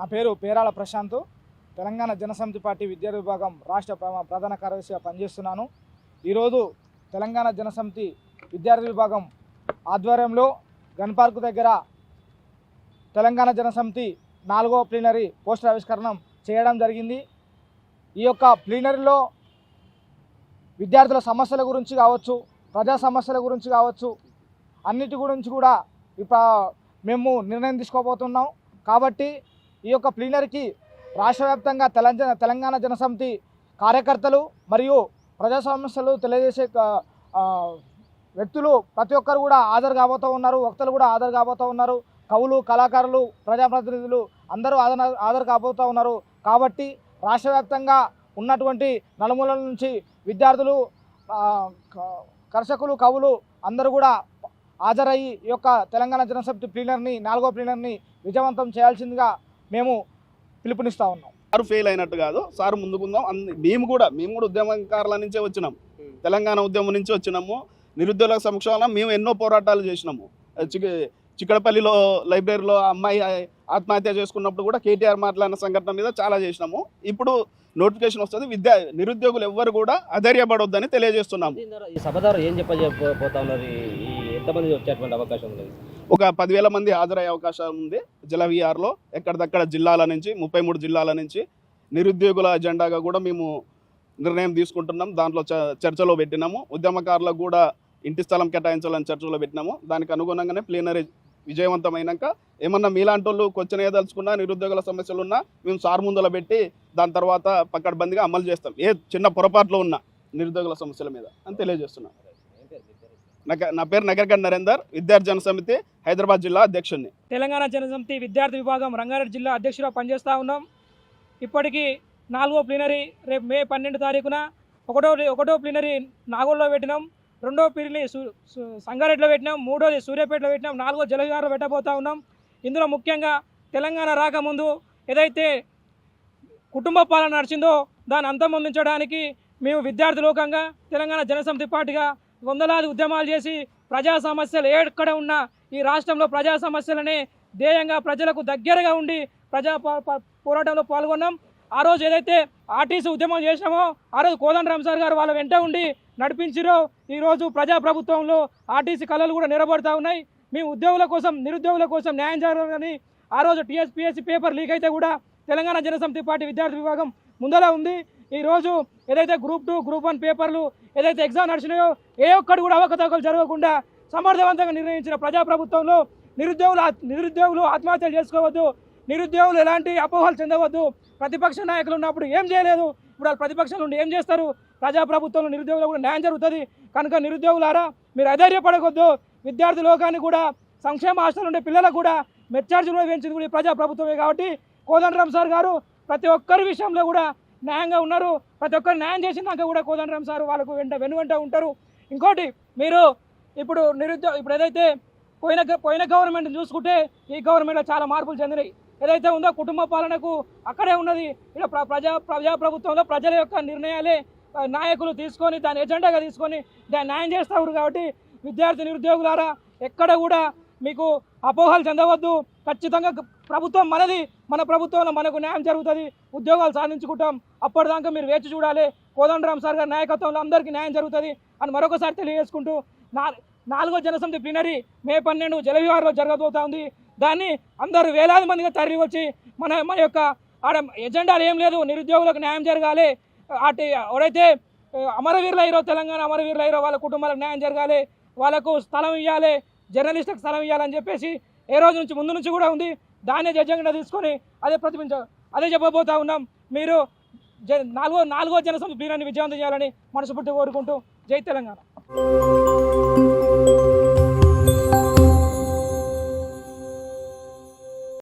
నా పేరు పేరాల ప్రశాంత్. తెలంగాణ జనసమితి పార్టీ విద్యార్థి విభాగం రాష్ట్ర ప్రధాన కార్యదర్శిగా పనిచేస్తున్నాను. ఈరోజు తెలంగాణ జనసమితి విద్యార్థి విభాగం ఆధ్వర్యంలో గన్ పార్క్ దగ్గర తెలంగాణ జనసమితి 4వ ప్లీనరీ పోస్టర్ ఆవిష్కరణ చేయడం జరిగింది. ఈ యొక్క ప్లీనరీలో విద్యార్థుల సమస్యల గురించి కావచ్చు, ప్రజా సమస్యల గురించి కావచ్చు, అన్నిటి గురించి కూడా మేము నిర్ణయం తీసుకోబోతున్నాం. కాబట్టి ఈ యొక్క ప్లీనరీకి రాష్ట్ర వ్యాప్తంగా తెలంగాణ జనసమితి కార్యకర్తలు మరియు ప్రజా సమస్యలు తెలియజేసే వ్యక్తులు ప్రతి ఒక్కరు కూడా హాజరు కాబోతూ ఉన్నారు. వక్తలు కూడా హాజరు కాబోతూ ఉన్నారు. కవులు, కళాకారులు, ప్రజాప్రతినిధులు అందరూ హాజరు కాబోతూ ఉన్నారు. కాబట్టి రాష్ట్ర వ్యాప్తంగా ఉన్నటువంటి నలుమూలల నుంచి విద్యార్థులు, కర్షకులు, కవులు అందరూ కూడా హాజరయ్యి ఈ యొక్క తెలంగాణ జనసమితి ప్లీనరీని 4వ ప్లీనరీని విజయవంతం చేయాల్సిందిగా మేము పిలుపునిస్తూ ఉన్నాం. సార్ ఫెయిల్ అయినట్టు కాదు, సార్ ముందుకుందాం. మేము కూడా ఉద్యమకారుల నుంచే వచ్చినాము, తెలంగాణ ఉద్యమం నుంచి వచ్చినాము. నిరుద్యోగుల సంక్షేమం మేము ఎన్నో పోరాటాలు చేసినాము. చిక్కడపల్లిలో లైబ్రరీలో అమ్మాయి ఆత్మహత్య చేసుకున్నప్పుడు కూడా కేటీఆర్ మాట్లాడిన సంఘటన మీద చాలా చేసినాము. ఇప్పుడు నోటిఫికేషన్ వస్తుంది. నిరుద్యోగులు ఎవ్వరు కూడా అధైర్యపడొద్దని తెలియజేస్తున్నాము. ఈ సభ ద్వారా ఏం చెప్పబోతా ఉన్నారు? ఎంతమంది వచ్చేటువంటి అవకాశం ఉంది? ఒక 10,000 మంది హాజరయ్యే అవకాశం ఉంది. జలవిఆర్లో ఎక్కడిదక్కడ జిల్లాల నుంచి 33 జిల్లాల నుంచి నిరుద్యోగుల ఎజెండాగా కూడా మేము నిర్ణయం తీసుకుంటున్నాం. దాంట్లో చర్చలో పెట్టినాము. ఉద్యమకారులకు కూడా ఇంటి స్థలం కేటాయించాలని చర్చలో పెట్టినాము. దానికి అనుగుణంగానే ప్లీనరీ విజయవంతమైనాక ఏమన్నా మీలాంటి వాళ్ళు క్వశ్చన్ ఏదలుచుకున్నా, నిరుద్యోగుల సమస్యలు ఉన్నా మేము సార్ ముందల పెట్టి దాని తర్వాత పక్కడబందిగా అమలు చేస్తాం, ఏ చిన్న పొరపాట్లు ఉన్నా నిరుద్యోగుల సమస్యల మీద అని తెలియజేస్తున్నాం. నా పేరు నగరగడ్డ నరేందర్, విద్యార్థి జనసమితి హైదరాబాద్ జిల్లా అధ్యక్షుడిని. తెలంగాణ జనసమితి విద్యార్థి విభాగం రంగారెడ్డి జిల్లా అధ్యక్షుడిగా పనిచేస్తూ ఉన్నాం. ఇప్పటికీ 4వ ప్లీనరీ రేపు మే 12 తారీఖున ఒకటో ప్లీనరీ నాగోల్లో పెట్టినాం, 2వ ప్లీనరీ సంగారెడ్డిలో పెట్టినాం, 3వది సూర్యాపేటలో పెట్టినాం, 4వ జలవిహార్లో పెట్టబోతూ ఉన్నాం. ఇందులో ముఖ్యంగా తెలంగాణ రాకముందు ఏదైతే కుటుంబ పాలన నడిచిందో దాన్ని అంతమొందించడానికి మేము విద్యార్థి లోకంగా తెలంగాణ జనసమితి పార్టీగా వందలాది ఉద్యమాలు చేసి ప్రజా సమస్యలు ఎక్కడ ఉన్నా ఈ రాష్ట్రంలో ప్రజా సమస్యలనే ధ్యేయంగా ప్రజలకు దగ్గరగా ఉండి ప్రజా పోరాటంలో పాల్గొన్నాం. ఆ రోజు ఏదైతే ఆర్టీసీ ఉద్యమం చేసినామో ఆ రోజు కోదండరామ్ సార్ గారు వాళ్ళ వెంట ఉండి నడిపించిరో ఈరోజు ప్రజాప్రభుత్వంలో ఆర్టీసీ కళలు కూడా నిలబడుతూ ఉన్నాయి. మేము ఉద్యోగుల కోసం, నిరుద్యోగుల కోసం న్యాయం జరగాలని ఆ రోజు టీఎస్పీఎస్సీ పేపర్ లీక్ అయితే కూడా తెలంగాణ జనసమితి పార్టీ విద్యార్థి విభాగం ముందర ఉంది. ఈరోజు ఏదైతే గ్రూప్ 2, గ్రూప్ 1 పేపర్లు ఏదైతే ఎగ్జామ్ నడిచినాయో ఏ ఒక్కడు కూడా అవకతవకలు జరగకుండా సమర్థవంతంగా నిర్ణయించిన ప్రజాప్రభుత్వంలో నిరుద్యోగులు ఆత్మహత్యలు చేసుకోవద్దు, నిరుద్యోగులు ఎలాంటి అపోహలు చెందవద్దు. ప్రతిపక్ష నాయకులు ఉన్నప్పుడు ఏం చేయలేదు, ఇప్పుడు వాళ్ళు ప్రతిపక్షాలు ఉండి ఏం చేస్తారు? ప్రజాప్రభుత్వంలో నిరుద్యోగులు కూడా న్యాయం జరుగుతుంది. కనుక నిరుద్యోగులారా మీరు అధైర్యపడవద్దు. విద్యార్థి లోకాన్ని కూడా, సంక్షేమ హాస్టల్ ఉండే పిల్లలకు కూడా మెచ్చార్జీలు కూడా పెంచింది కూడా ప్రజాప్రభుత్వమే. కాబట్టి కోదండరామ్ సార్ గారు ప్రతి ఒక్కరి విషయంలో కూడా న్యాయంగా ఉన్నారు. ప్రతి ఒక్కరు న్యాయం చేసినాక కూడా కోదండరామ్ సార్ వాళ్ళకు వెనువెంట ఉంటారు. ఇంకోటి, మీరు ఇప్పుడు ఏదైతే పోయిన గవర్నమెంట్ చూసుకుంటే ఈ గవర్నమెంట్లో చాలా మార్పులు చెందినాయి. ఏదైతే ఉందో కుటుంబ పాలనకు అక్కడే ఉన్నది. ఇక్కడ ప్రజాప్రభుత్వంలో ప్రజల యొక్క నిర్ణయాలే నాయకులు తీసుకొని దాని ఎజెండాగా తీసుకొని దాన్ని న్యాయం చేస్తారు. కాబట్టి విద్యార్థి నిరుద్యోగులారా ఎక్కడ కూడా మీకు అపోహలు చెందవద్దు. ఖచ్చితంగా ప్రభుత్వం మనది, మన ప్రభుత్వంలో మనకు న్యాయం జరుగుతుంది, ఉద్యోగాలు సాధించుకుంటాం. అప్పటిదాకా మీరు వేచి చూడాలి. కోదండరామ్ సార్ గారి నాయకత్వంలో అందరికీ న్యాయం జరుగుతుంది అని మరొకసారి తెలియజేసుకుంటూ 4వ జనసమితి ప్లీనరీ మే 12 జలవిహార్లో జరగబోతా ఉంది. దాన్ని అందరూ వేలాది మందిగా తరలి వచ్చి మన యొక్క ఆడ ఎజెండాలు ఏం లేదు, నిరుద్యోగులకు న్యాయం జరగాలి. ఎవరైతే అమరవీరులు అయ్యారో, తెలంగాణ అమరవీరులు అయ్యారో వాళ్ళ కుటుంబాలకు న్యాయం జరగాలి, వాళ్ళకు స్థలం ఇవ్వాలి, జర్నలిస్టులకు స్థలం ఇవ్వాలని చెప్పేసి ఏ రోజు నుంచి ముందు నుంచి కూడా ఉంది. దాన్నే ఎజెండా తీసుకొని అదే చెప్పబోతా ఉన్నాం. మీరు 4వ జనసమితి ప్లీనరీని విజయవంతం చేయాలని మనస్ఫూర్తిగా కోరుకుంటూ జై తెలంగాణ.